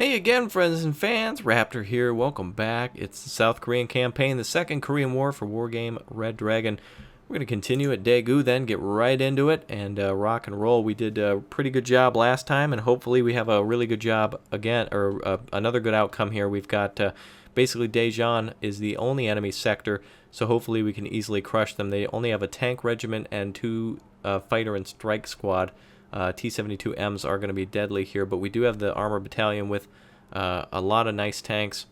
Hey again, friends and fans, Raptor here, welcome back. It's the South Korean campaign, the Second Korean War for Wargame Red Dragon. We're going to continue at Daegu then, get right into it, and rock and roll. We did a pretty good job last time, and hopefully we have a really good job again, or another good outcome here. We've got, basically Dosen't is the only enemy sector, so hopefully we can easily crush them. They only have a tank regiment and two fighter and strike squad. T-72Ms are going to be deadly here, but we do have the armor battalion with a lot of nice tanks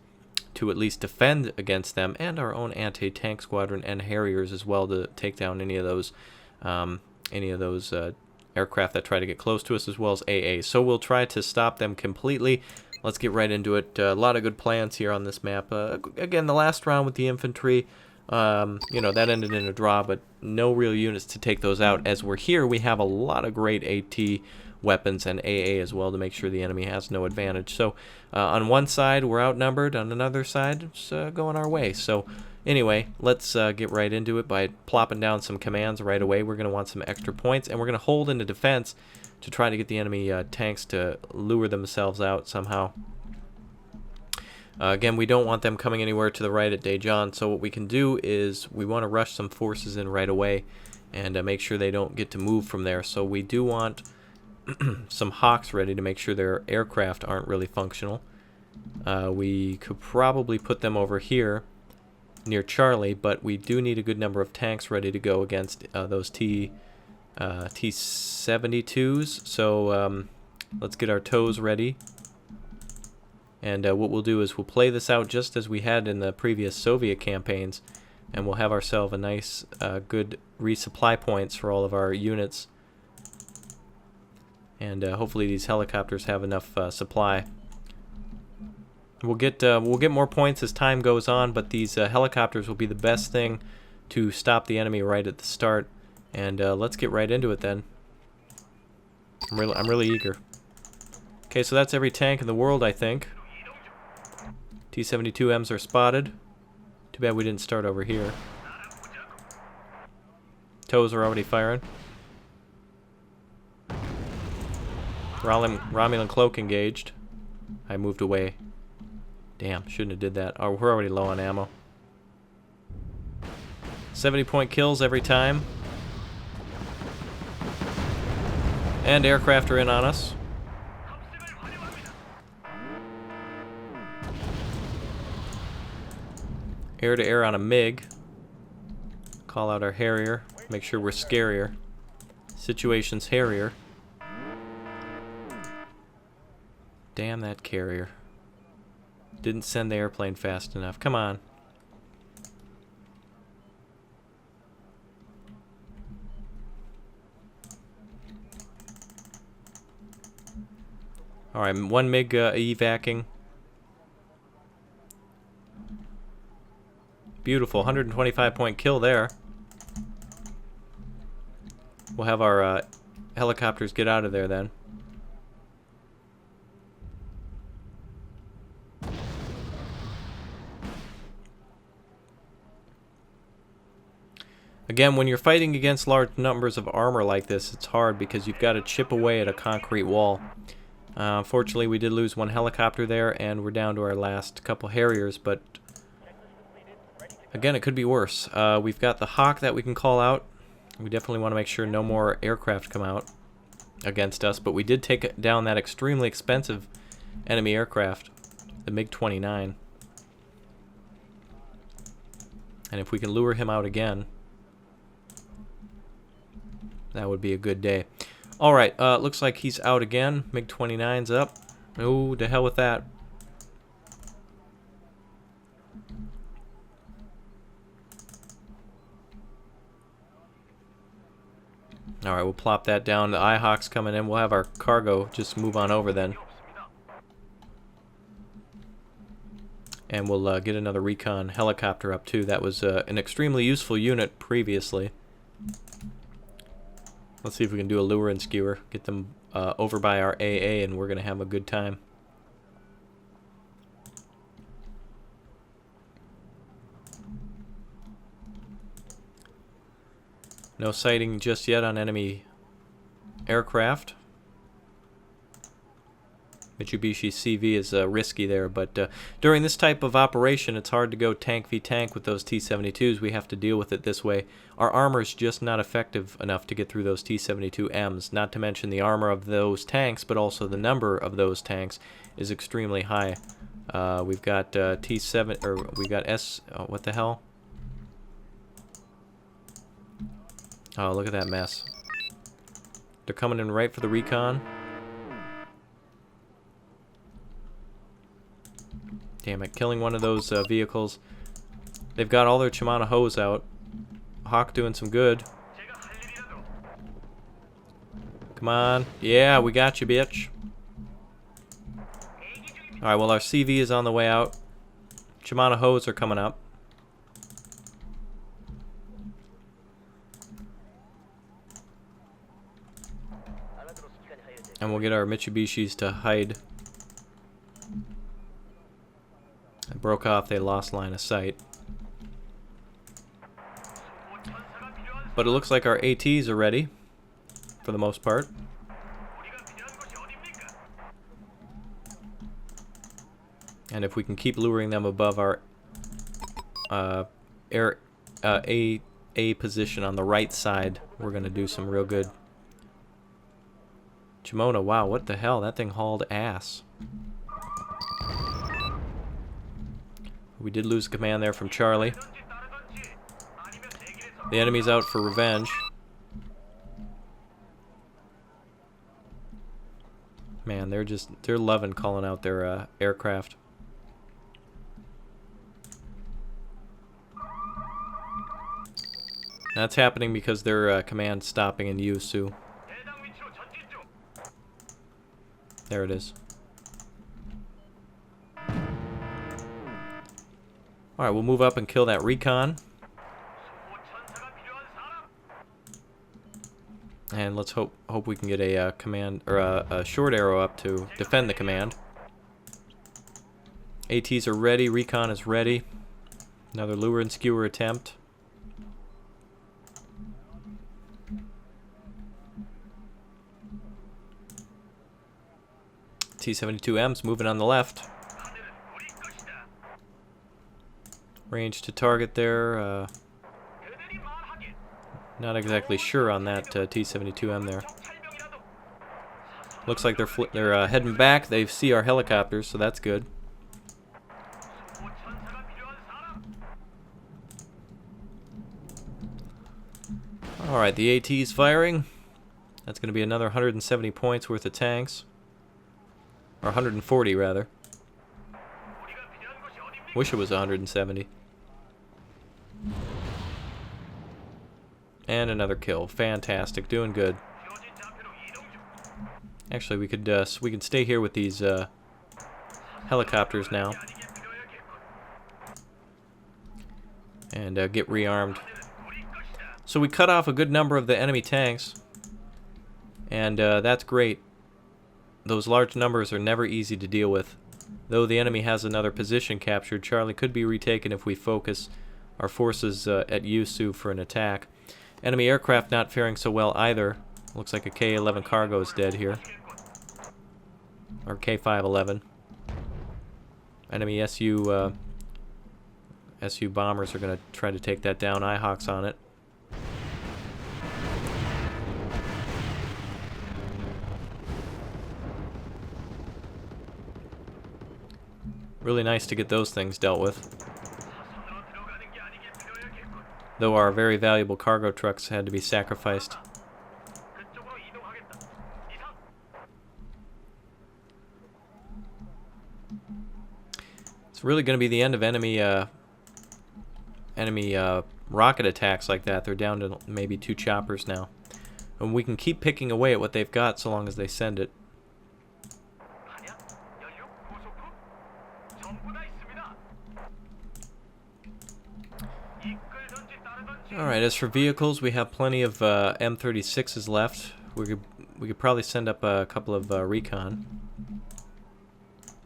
to at least defend against them, and our own anti-tank squadron and Harriers as well to take down any of those aircraft that try to get close to us, as well as AA. So we'll try to stop them completely. Let's get right into it. A lot of good plans here on this map. Again, the last round with the infantry, you know, that ended in a draw, but no real units to take those out. As we're here, we have a lot of great AT weapons and AA as well to make sure the enemy has no advantage. So on one side, we're outnumbered. On another side, it's going our way. So anyway, let's get right into it by plopping down some commands right away. We're going to want some extra points, and we're going to hold into defense to try to get the enemy tanks to lure themselves out somehow. Again, we don't want them coming anywhere to the right at Daejeon, so what we can do is we want to rush some forces in right away and make sure they don't get to move from there. So we do want some Hawks ready to make sure their aircraft aren't really functional. We could probably put them over here near Charlie, but we do need a good number of tanks ready to go against those T-72s. So let's get our toes ready. And what we'll do is we'll play this out just as we had in the previous Soviet campaigns, and we'll have ourselves a nice, good resupply points for all of our units. And hopefully these helicopters have enough supply. We'll get more points as time goes on, but these helicopters will be the best thing to stop the enemy right at the start. And let's get right into it then. I'm really eager. Okay, so that's every tank in the world, I think. T-72Ms are spotted. Too bad we didn't start over here. Toes are already firing. Romulan cloak engaged. I moved away. Damn, shouldn't have did that. Oh, we're already low on ammo. 70-point kills every time. And aircraft are in on us. Air to air on a MiG. Call out our Harrier. Make sure we're scarier. Situation's Harrier. Damn that carrier. Didn't send the airplane fast enough. Come on. Alright, one MiG evacing. Beautiful, 125-point kill there. We'll have our helicopters get out of there then. Again, when you're fighting against large numbers of armor like this, it's hard because you've got to chip away at a concrete wall. Unfortunately, we did lose one helicopter there, and we're down to our last couple Harriers, but again, it could be worse. We've got the Hawk that we can call out. We definitely want to make sure no more aircraft come out against us, but we did take down that extremely expensive enemy aircraft, the MiG-29. And if we can lure him out again, that would be a good day. Alright, looks like he's out again. MiG-29's up. Oh, to hell with that. Alright, we'll plop that down. The IHawk's coming in. We'll have our cargo just move on over then. And we'll get another recon helicopter up too. That was an extremely useful unit previously. Let's see if we can do a lure and skewer. Get them over by our AA, and we're going to have a good time. No sighting just yet on enemy aircraft. Mitsubishi CV is risky there, but during this type of operation, it's hard to go tank v tank with those T-72s. We have to deal with it this way. Our armor is just not effective enough to get through those T-72Ms, not to mention the armor of those tanks, but also the number of those tanks is extremely high. We've got T7, or we got S, oh, what the hell? Oh, look at that mess. They're coming in right for the recon. Damn it, killing one of those vehicles. They've got all their Shimano hose out. Hawk doing some good. Come on. Yeah, we got you, bitch. Alright, well, our CV is on the way out. Shimano hose are coming up. And we'll get our Mitsubishis to hide. I broke off, they lost line of sight. But it looks like our ATs are ready, for the most part. And if we can keep luring them above our A position on the right side, we're going to do some real good. Shimano, wow, what the hell? That thing hauled ass. We did lose command there from Charlie. The enemy's out for revenge. Man, they're loving calling out their aircraft. That's happening because their command's stopping in Yusu. There it is. Alright, we'll move up and kill that recon. And let's hope we can get a command or a short arrow up to defend the command. ATs are ready, recon is ready. Another lure and skewer attempt. T-72M's moving on the left. Range to target there. Not exactly sure on that T-72M there. Looks like they're heading back. They see our helicopters, so that's good. Alright, the AT's firing. That's going to be another 170 points worth of tanks. Or 140, rather. Wish it was 170. And another kill. Fantastic. Doing good. Actually, we could stay here with these helicopters now. And get rearmed. So we cut off a good number of the enemy tanks. And that's great. Those large numbers are never easy to deal with. Though the enemy has another position captured, Charlie could be retaken if we focus our forces at Yusu for an attack. Enemy aircraft not faring so well either. Looks like a K-11 cargo is dead here. Or K-511. Enemy SU bombers are going to try to take that down. IHawk's on it. Really nice to get those things dealt with. Though our very valuable cargo trucks had to be sacrificed. It's really going to be the end of enemy rocket attacks like that. They're down to maybe 2 choppers now. And we can keep picking away at what they've got so long as they send it. Alright, as for vehicles, we have plenty of M36s left. We could probably send up a couple of recon.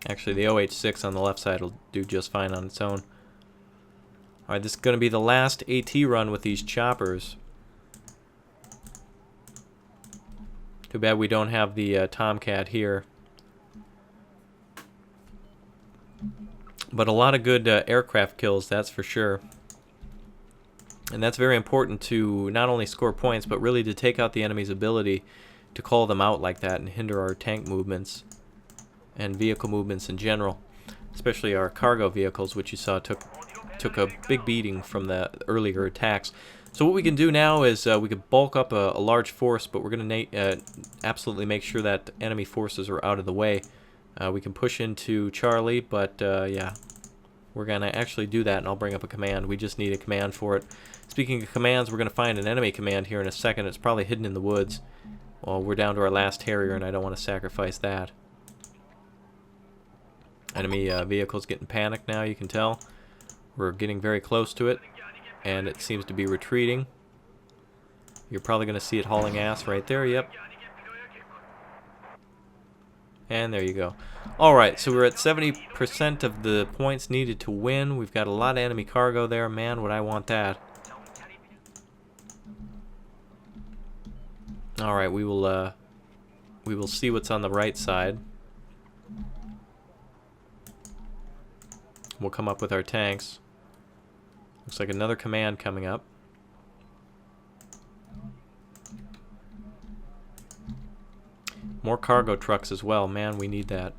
Actually, the OH-6 on the left side will do just fine on its own. Alright, this is going to be the last AT run with these choppers. Too bad we don't have the Tomcat here. But a lot of good aircraft kills, that's for sure. And that's very important to not only score points, but really to take out the enemy's ability to call them out like that and hinder our tank movements and vehicle movements in general. Especially our cargo vehicles, which you saw took a big beating from the earlier attacks. So what we can do now is we could bulk up a large force, but we're going to absolutely make sure that enemy forces are out of the way. We can push into Charlie, but yeah, we're going to actually do that, and I'll bring up a command. We just need a command for it. Speaking of commands, we're going to find an enemy command here in a second. It's probably hidden in the woods. Well, we're down to our last Harrier, and I don't want to sacrifice that. Enemy vehicle's getting panicked now, you can tell. We're getting very close to it, and it seems to be retreating. You're probably going to see it hauling ass right there, yep. And there you go. Alright, so we're at 70% of the points needed to win. We've got a lot of enemy cargo there. Man, would I want that. Alright, we will see what's on the right side. We'll come up with our tanks. Looks like another command coming up. More cargo trucks as well. Man, we need that.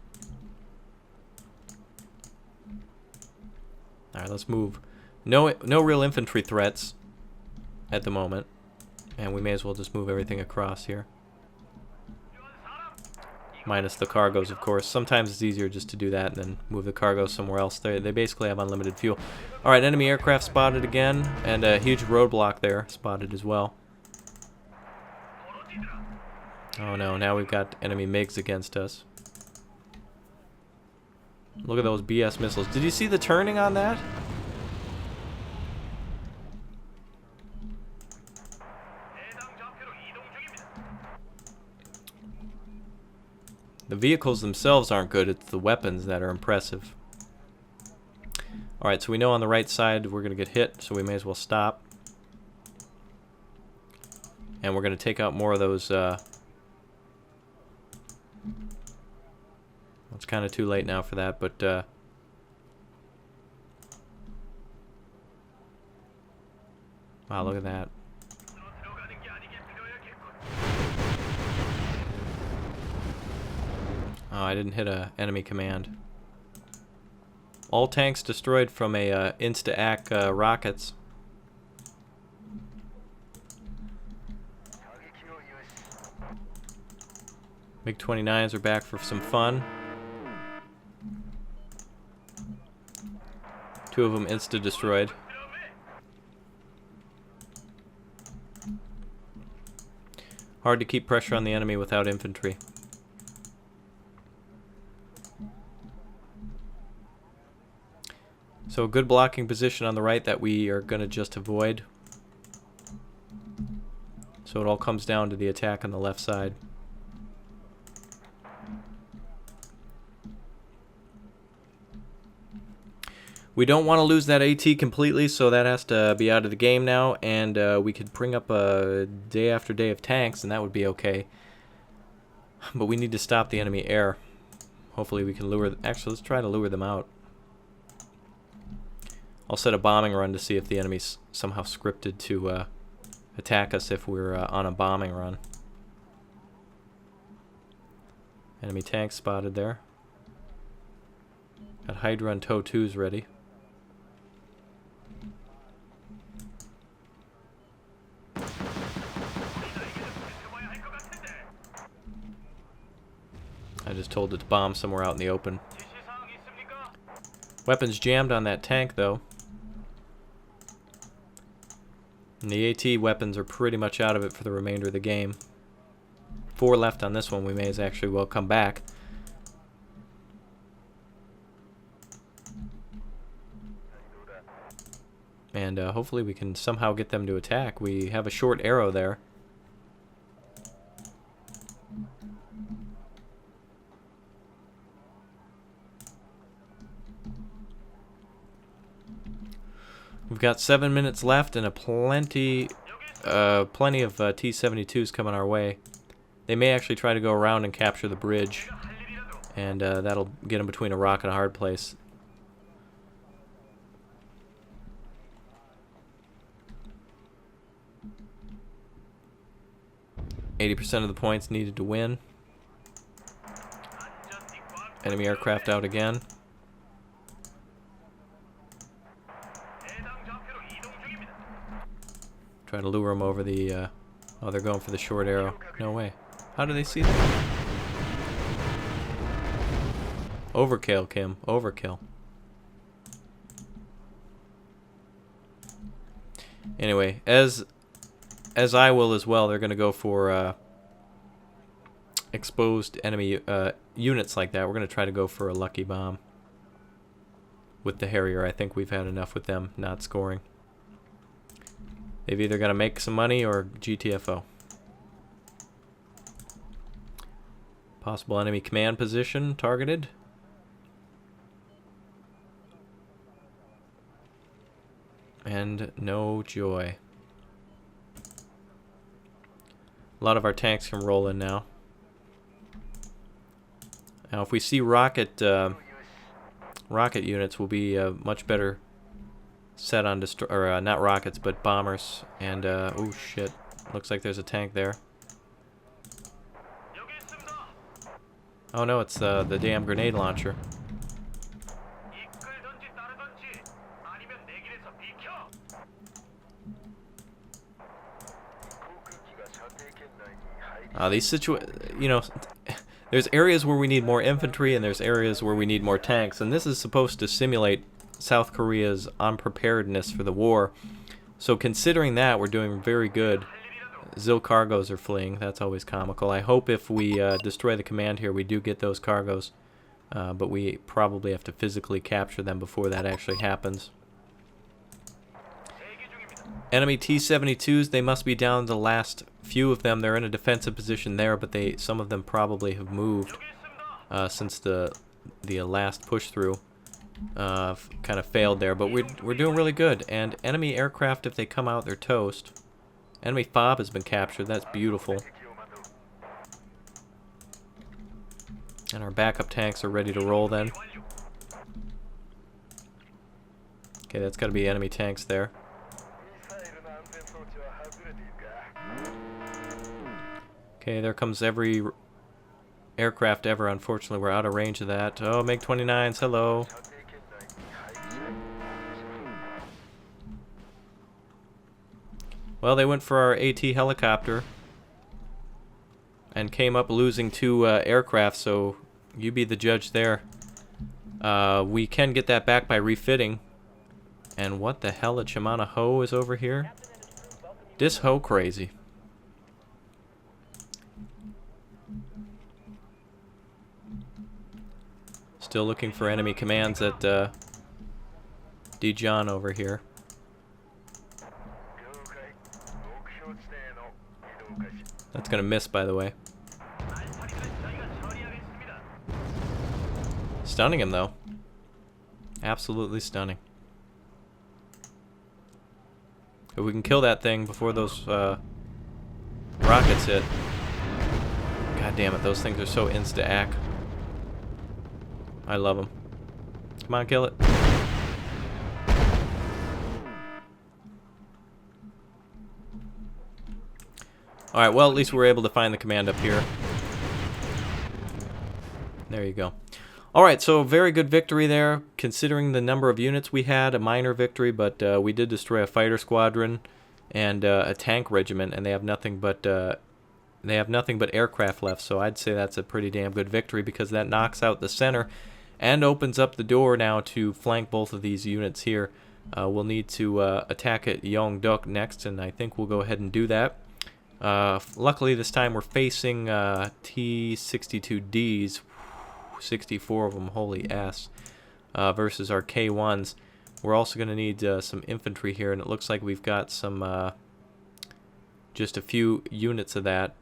Alright, let's move. No real infantry threats at the moment. And we may as well just move everything across here. Minus the cargoes, of course. Sometimes it's easier just to do that and then move the cargo somewhere else. They basically have unlimited fuel. Alright, enemy aircraft spotted again. And a huge roadblock there spotted as well. Oh no, now we've got enemy MiGs against us. Look at those BS missiles. Did you see the turning on that? The vehicles themselves aren't good, it's the weapons that are impressive. Alright, so we know on the right side we're going to get hit, so we may as well stop. And we're going to take out more of those... It's kind of too late now for that, but... Wow, look at that. Oh, I didn't hit a enemy command. All tanks destroyed from a insta-AC rockets. MiG-29s are back for some fun. Two of them insta-destroyed. Hard to keep pressure on the enemy without infantry. So a good blocking position on the right that we are going to just avoid. So it all comes down to the attack on the left side. We don't want to lose that AT completely, so that has to be out of the game now, and we could bring up a day after day of tanks, and that would be okay. But we need to stop the enemy air. Hopefully we can lure... Actually, let's try to lure them out. I'll set a bombing run to see if the enemy's somehow scripted to attack us if we're on a bombing run. Enemy tank spotted there. Got Hydra and TOW-2s ready. I just told it to bomb somewhere out in the open. Weapons jammed on that tank, though. And the AT weapons are pretty much out of it for the remainder of the game. 4 left on this one. We may as actually well come back. And hopefully we can somehow get them to attack. We have a short arrow there. We've got 7 minutes left and plenty of T-72s coming our way. They may actually try to go around and capture the bridge, and that'll get them between a rock and a hard place. 80% of the points needed to win. Enemy aircraft out again. Try to lure them over the... oh, they're going for the short arrow. No way. How do they see that? Overkill, Kim. Overkill. Anyway, as I will as well, they're going to go for exposed enemy units like that. We're going to try to go for a lucky bomb with the Harrier. I think we've had enough with them not scoring. They've either got to make some money or GTFO. Possible enemy command position targeted. And no joy. A lot of our tanks can roll in now. Now, if we see rocket units, we'll be much better set on not rockets, but bombers. And oh shit, looks like there's a tank there. Oh no, it's the damn grenade launcher. You know, there's areas where we need more infantry and there's areas where we need more tanks, and this is supposed to simulate South Korea's unpreparedness for the war. So considering that, we're doing very good. Zil cargoes are fleeing. That's always comical. I hope if we destroy the command here, we do get those cargoes, but we probably have to physically capture them before that actually happens. Enemy T-72s, they must be down to the last few of them. They're in a defensive position there, but some of them probably have moved since the last push through kind of failed there. But we're doing really good. And enemy aircraft, if they come out, they're toast. Enemy FOB has been captured. That's beautiful. And our backup tanks are ready to roll then. Okay, that's got to be enemy tanks there. Okay, there comes every aircraft ever. Unfortunately, we're out of range of that. Oh, MiG-29s, hello. Well, they went for our AT helicopter and came up losing 2 aircraft, so you be the judge there. We can get that back by refitting. And what the hell, a Chimana Ho is over here? This Ho crazy. Still looking for enemy commands at Dijon over here. That's gonna miss, by the way. Stunning him, though. Absolutely stunning. If we can kill that thing before those rockets hit. God damn it, those things are so insta-ack. I love them. Come on, kill it. Alright, well, at least we were able to find the command up here. There you go. Alright, so very good victory there. Considering the number of units we had, a minor victory, but we did destroy a fighter squadron and a tank regiment, and they have nothing but aircraft left, so I'd say that's a pretty damn good victory because that knocks out the center and opens up the door now to flank both of these units here. We'll need to attack at Yeongdeok next, and I think we'll go ahead and do that. Luckily this time we're facing T-62Ds, 64 of them, holy ass, versus our K-1s. We're also going to need some infantry here, and it looks like we've got some, just a few units of that.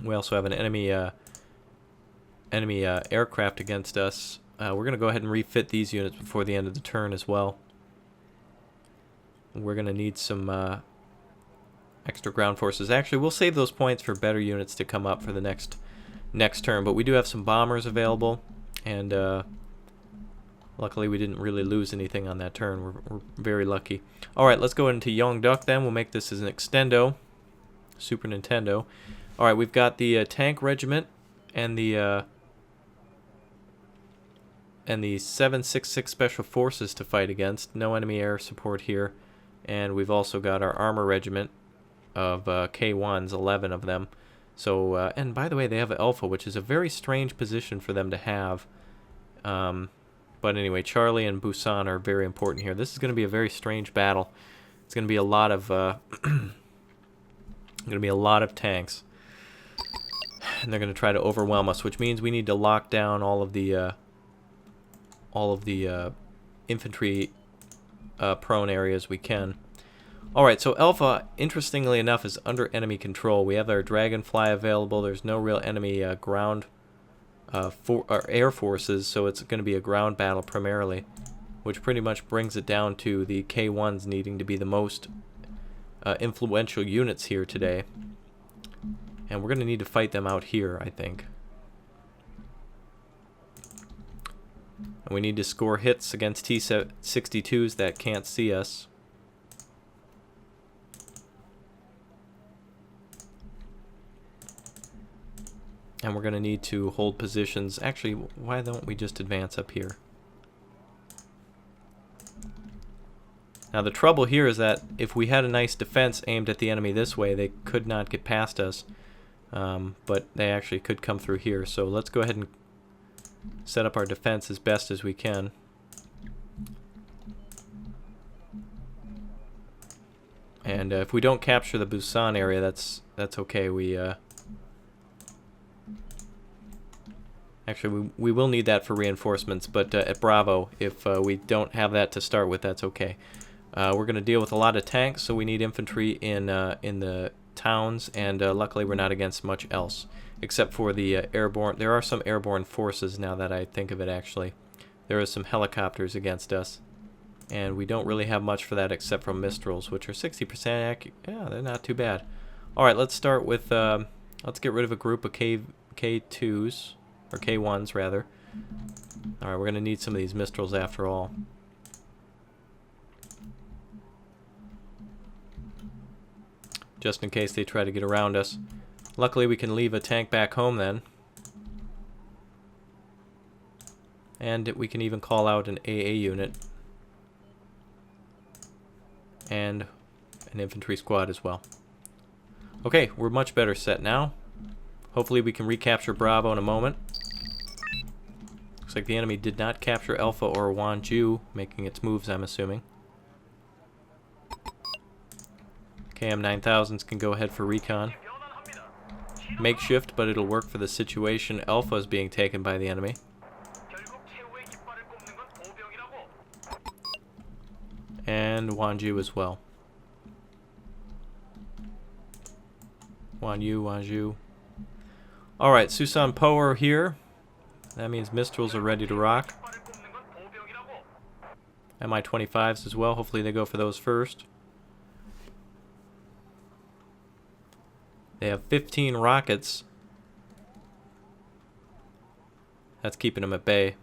We also have an enemy aircraft against us. We're going to go ahead and refit these units before the end of the turn as well. We're going to need some extra ground forces. Actually, we'll save those points for better units to come up for the next turn, but we do have some bombers available, and luckily we didn't really lose anything on that turn. We're very lucky. Alright, let's go into Yeongdeok then. We'll make this as an extendo. Super Nintendo. All right, we've got the tank regiment and the 766 Special Forces to fight against. No enemy air support here. And we've also got our armor regiment of K1s, 11 of them. So, and by the way, they have Alpha, which is a very strange position for them to have. But anyway, Charlie and Busan are very important here. This is going to be a very strange battle. It's going to be a lot of tanks, and they're going to try to overwhelm us, which means we need to lock down all of the infantry prone areas we can. Alright, so Alpha, interestingly enough, is under enemy control. We have our Dragonfly available. There's no real enemy ground air forces, so it's going to be a ground battle primarily, which pretty much brings it down to the K1s needing to be the most influential units here today. And we're going to need to fight them out here, I think. And we need to score hits against T-62s that can't see us. And we're going to need to hold positions. Actually, why don't we just advance up here? Now the trouble here is that if we had a nice defense aimed at the enemy this way, they could not get past us. But they actually could come through here. So let's go ahead and set up our defense as best as we can. And if we don't capture the Busan area, that's okay. Actually, we will need that for reinforcements, but at Bravo, if we don't have that to start with, that's okay. We're going to deal with a lot of tanks, so we need infantry in the towns, and luckily we're not against much else, except for the airborne. There are some airborne forces now that I think of it, actually. There are some helicopters against us, and we don't really have much for that except from Mistrals, which are 60% accurate. Yeah, they're not too bad. Alright, let's start with, let's get rid of a group of K2s. Or K1s, rather. Alright, we're going to need some of these Mistrals after all. Just in case they try to get around us. Luckily, we can leave a tank back home then. And we can even call out an AA unit. And an infantry squad as well. Okay, we're much better set now. Hopefully we can recapture Bravo in a moment. Looks like the enemy did not capture Alpha or Wanju, making its moves, I'm assuming. KM-9000s can go ahead for recon. Makeshift, but it'll work for the situation. Alpha is being taken by the enemy. And Wanju as well. Wanju. Alright, Susan Po are here. That means Mistrals are ready to rock. Mi-25s as well. Hopefully they go for those first. They have 15 rockets. That's keeping them at bay.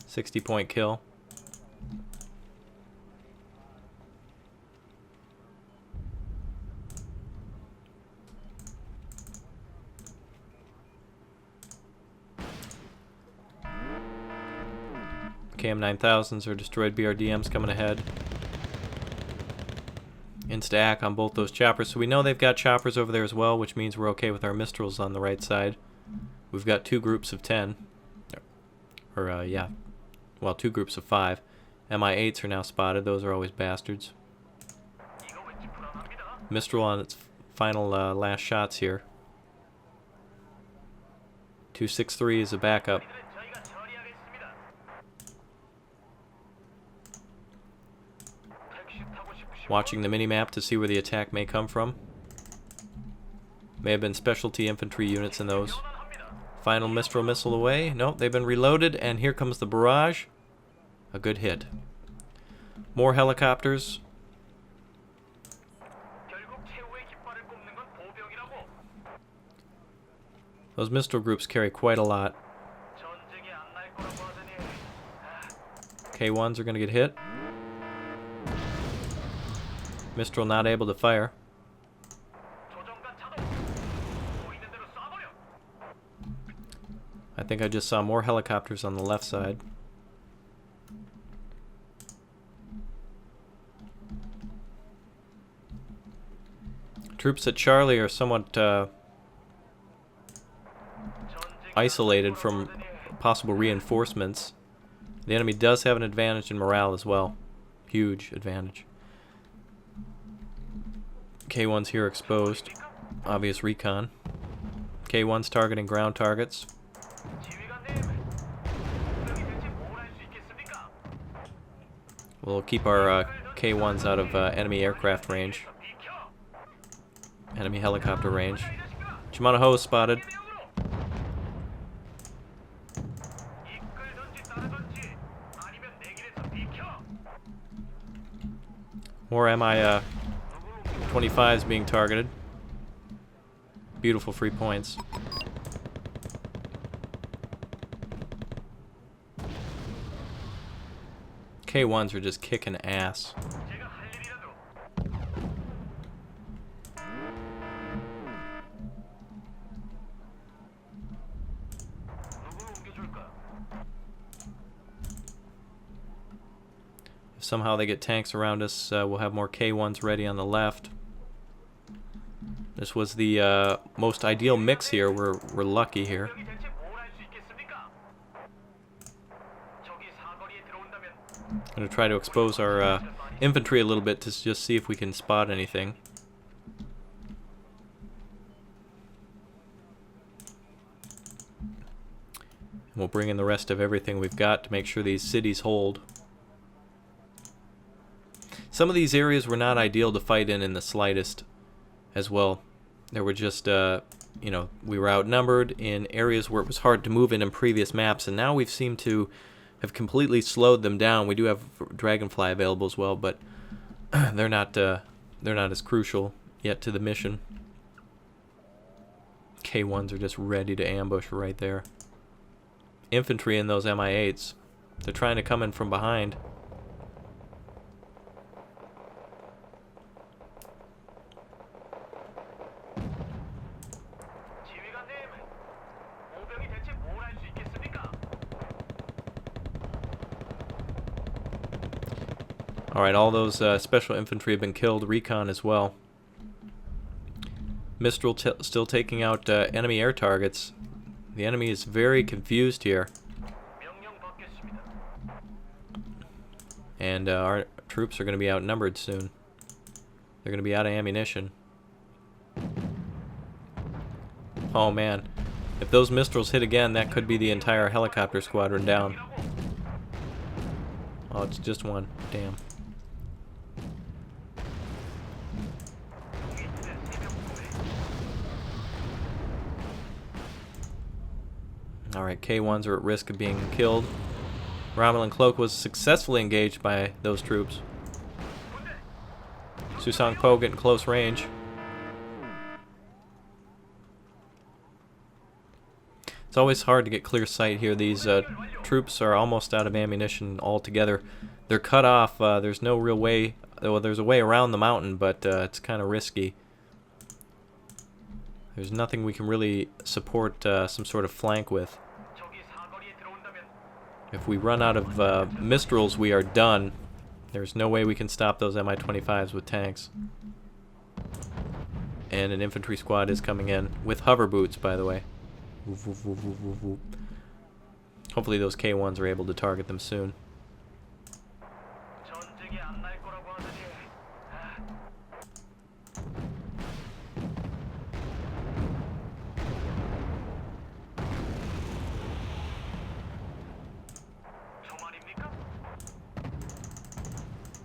60-point kill. KM-9000s are destroyed. BRDMs coming ahead. Insta-AC on both those choppers. So we know they've got choppers over there as well, which means we're okay with our Mistrals on the right side. We've got two groups of 10. Or, yeah. Well, two groups of 5. Mi-8s are now spotted. Those are always bastards. Mistral on its final last shots here. 263 is a backup. Watching the minimap to see where the attack may come from. May have been specialty infantry units in those. Final Mistral missile away. Nope, they've been reloaded, and here comes the barrage. A good hit. More helicopters. Those Mistral groups carry quite a lot. K1s are going to get hit. Mistral not able to fire. I think I just saw more helicopters on the left side. Troops at Charlie are somewhat isolated from possible reinforcements. The enemy does have an advantage in morale as well. Huge advantage. K1's here exposed. Obvious recon. K1's targeting ground targets. We'll keep our K1s out of enemy aircraft range. Enemy helicopter range. Shimano is spotted. More Mi-25s being targeted. Beautiful free points. K1s are just kicking ass. If somehow they get tanks around us, we'll have more K1s ready on the left. This was the most ideal mix here. We're lucky here. I'm going to try to expose our infantry a little bit to just see if we can spot anything. And we'll bring in the rest of everything we've got to make sure these cities hold. Some of these areas were not ideal to fight in the slightest as well. There were just, you know, we were outnumbered in areas where it was hard to move in previous maps, and now we've seemed to have completely slowed them down. We do have Dragonfly available as well, but they're not as crucial yet to the mission. K1s are just ready to ambush right there. Infantry in those Mi-8s. They're trying to come in from behind. Alright, all those special infantry have been killed. Recon as well. Mistral still taking out enemy air targets. The enemy is very confused here. And our troops are going to be outnumbered soon. They're going to be out of ammunition. Oh man. If those Mistrals hit again, that could be the entire helicopter squadron down. Oh, it's just one. Damn. Alright, K1s are at risk of being killed. Romulan Cloak was successfully engaged by those troops. Susang Po getting close range. It's always hard to get clear sight here. These troops are almost out of ammunition altogether. They're cut off. There's no real way. Well, there's a way around the mountain, but it's kind of risky. There's nothing we can really support some sort of flank with. If we run out of Mistrals, we are done. There's no way we can stop those Mi-25s with tanks. And an infantry squad is coming in with hover boots, by the way. Hopefully those K1s are able to target them soon.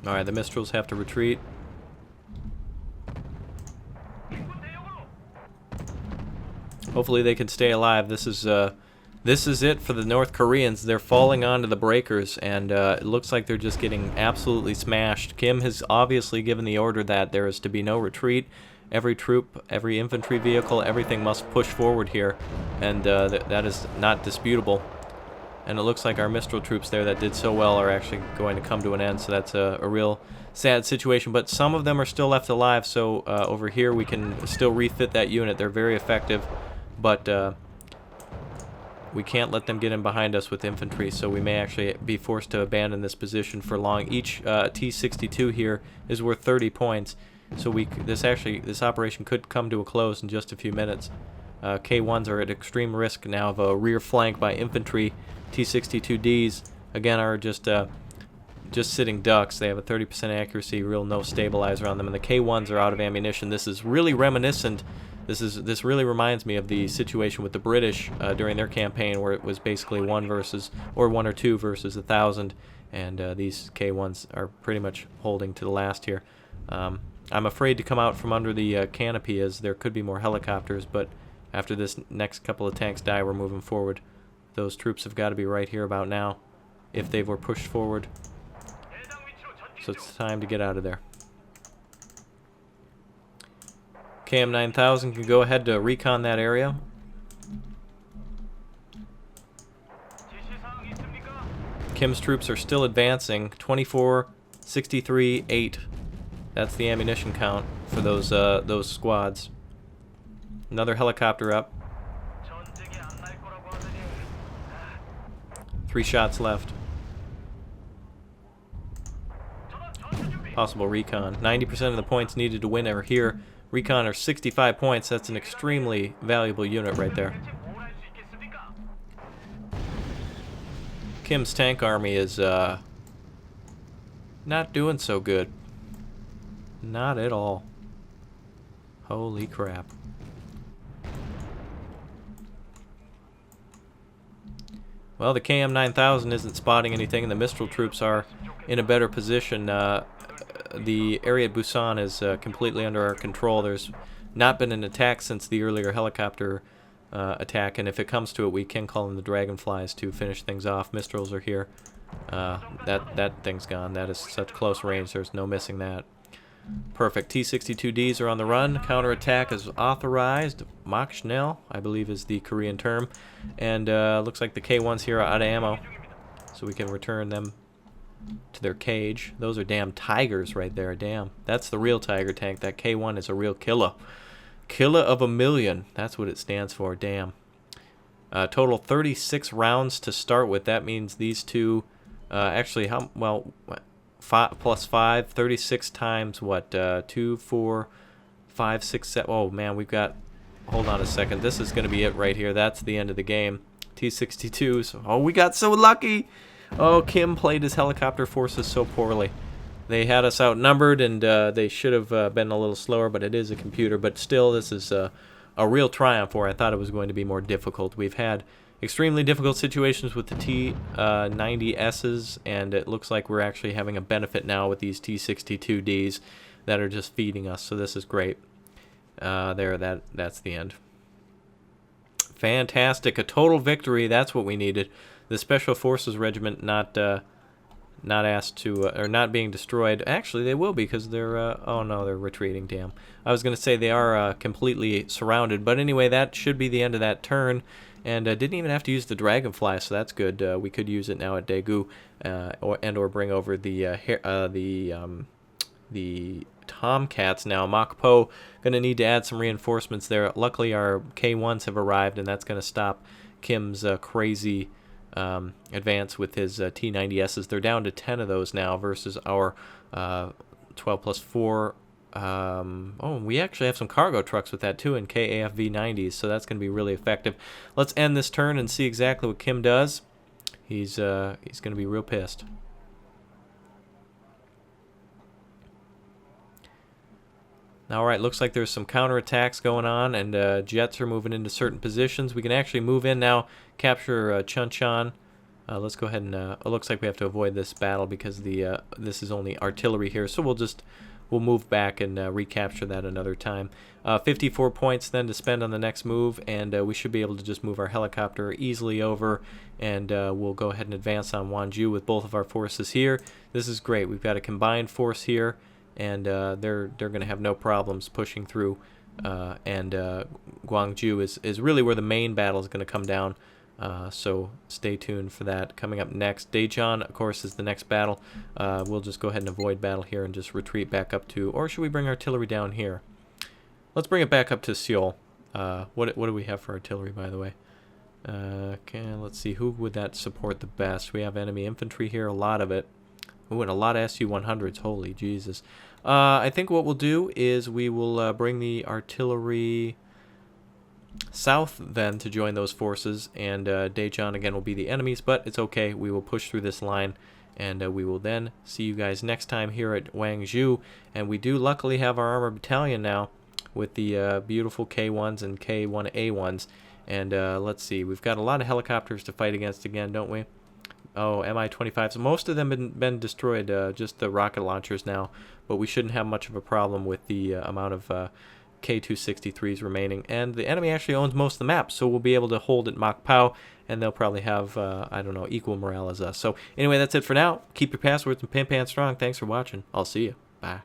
Alright, the Mistrals have to retreat. Hopefully they can stay alive. This is it for the North Koreans. They're falling onto the breakers, and it looks like they're just getting absolutely smashed. Kim has obviously given the order that there is to be no retreat. Every troop, every infantry vehicle, everything must push forward here, and that is not disputable. And it looks like our Mistral troops there that did so well are actually going to come to an end, so that's a real sad situation. But some of them are still left alive, so over here we can still refit that unit. They're very effective, but we can't let them get in behind us with infantry, so we may actually be forced to abandon this position for long. Each T-62 here is worth 30 points, so this operation could come to a close in just a few minutes. K1s are at extreme risk now of a rear flank by infantry. T-62Ds again are just sitting ducks. They have a 30% accuracy, real no stabilizer on them, and the K1s are out of ammunition. This is really reminiscent. This really reminds me of the situation with the British during their campaign, where it was basically one or two versus 1,000, and these K1s are pretty much holding to the last here. I'm afraid to come out from under the canopy, as there could be more helicopters, but after this next couple of tanks die, we're moving forward. Those troops have got to be right here about now, if they were pushed forward. So it's time to get out of there. KM-9000 can go ahead to recon that area. Kim's troops are still advancing. 24, 63, 8. That's the ammunition count for those squads. Another helicopter up. 3 shots left. Possible recon. 90% of the points needed to win are here. Recon are 65 points. That's an extremely valuable unit right there. Kim's tank army is not doing so good. Not at all. Holy crap. Well, the KM-9000 isn't spotting anything, and the Mistral troops are in a better position. The area at Busan is completely under our control. There's not been an attack since the earlier helicopter attack, and if it comes to it, we can call in the Dragonflies to finish things off. Mistrals are here. That thing's gone. That is such close range. There's no missing that. Perfect. T-62Ds are on the run. Counterattack is authorized. Mach schnell, I believe, is the Korean term. And looks like the K1s here are out of ammo, so we can return them to their cage. Those are damn tigers right there. Damn. That's the real tiger tank. That K1 is a real killer. Killer of a million. That's what it stands for. Damn. Total 36 rounds to start with. That means these two, actually, 5 plus 5, 36 times what? 2, 4, 5, 6, 7. Oh man, we've got. Hold on a second. This is going to be it right here. That's the end of the game. T-62s. Oh, we got so lucky. Oh, Kim played his helicopter forces so poorly. They had us outnumbered, and they should have been a little slower, but it is a computer. But still, this is a real triumph for. I thought it was going to be more difficult. We've had extremely difficult situations with the T-90Ss, and it looks like we're actually having a benefit now with these T-62Ds that are just feeding us, so this is great. That's the end. Fantastic. A total victory. That's what we needed. The Special Forces Regiment not asked to, or not being destroyed. Actually, they will be, because they're, oh no, they're retreating, damn. I was going to say they are completely surrounded, but anyway, that should be the end of that turn. And didn't even have to use the Dragonfly, so that's good. We could use it now at Daegu, or bring over the Tomcats now. Mokpo gonna need to add some reinforcements there. Luckily, our K1s have arrived, and that's gonna stop Kim's crazy advance with his T-90Ss. They're down to 10 of those now versus our 12 plus 4. Oh, we actually have some cargo trucks with that too in KAFV-90s, so that's going to be really effective. Let's end this turn and see exactly what Kim does. He's going to be real pissed. All right, looks like there's some counterattacks going on, and jets are moving into certain positions. We can actually move in now, capture Chunchan. Let's go ahead and it looks like we have to avoid this battle because this is only artillery here, so we'll move back and recapture that another time. 54 points then to spend on the next move, and we should be able to just move our helicopter easily over, and we'll go ahead and advance on Wonju with both of our forces here. This is great. We've got a combined force here, and they're going to have no problems pushing through. And Gwangju is really where the main battle is going to come down. So stay tuned for that. Coming up next, Daejeon, of course, is the next battle. We'll just go ahead and avoid battle here and just retreat back up to, or should we bring artillery down here? Let's bring it back up to Seoul. What do we have for artillery, by the way? Okay, let's see. Who would that support the best? We have enemy infantry here, a lot of it. Ooh, and a lot of Su-100s. Holy Jesus. I think what we'll do is we will bring the artillery south then to join those forces, and Daejeon again will be the enemies, but it's okay. We will push through this line, and we will then see you guys next time here at Gwangju. And we do luckily have our armored battalion now with the beautiful K1s and K1A1s. And let's see, we've got a lot of helicopters to fight against again, don't we? Oh, Mi-25s. Most of them been destroyed, just the rocket launchers now. But we shouldn't have much of a problem with the amount of K263s remaining. And the enemy actually owns most of the map, so we'll be able to hold at Mokpao, and they'll probably have, I don't know, equal morale as us. So anyway, that's it for now. Keep your passwords and pan strong. Thanks for watching. I'll see you. Bye.